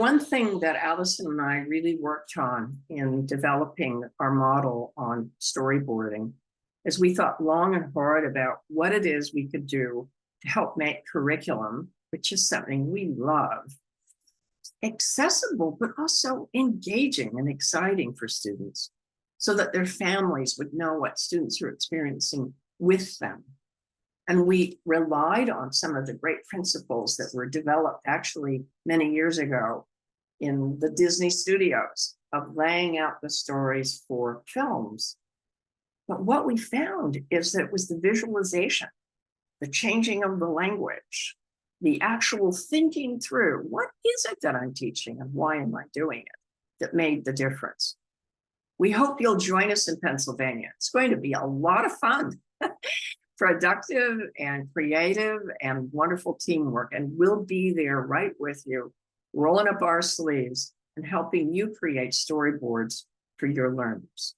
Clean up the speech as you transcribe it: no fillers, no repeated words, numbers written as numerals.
one thing that Allison and I really worked on in developing our model on storyboarding is we thought long and hard about what it is we could do to help make curriculum, which is something we love, accessible, but also engaging and exciting for students so that their families would know what students are experiencing with them. And we relied on some of the great principles that were developed actually many years ago in the Disney studios of laying out the stories for films. But what we found is that it was the visualization, the changing of the language, the actual thinking through, what is it that I'm teaching and why am I doing it, that made the difference. We hope you'll join us in Pennsylvania. It's going to be a lot of fun. Productive and creative and wonderful teamwork. And we'll be there right with you, rolling up our sleeves and helping you create storyboards for your learners.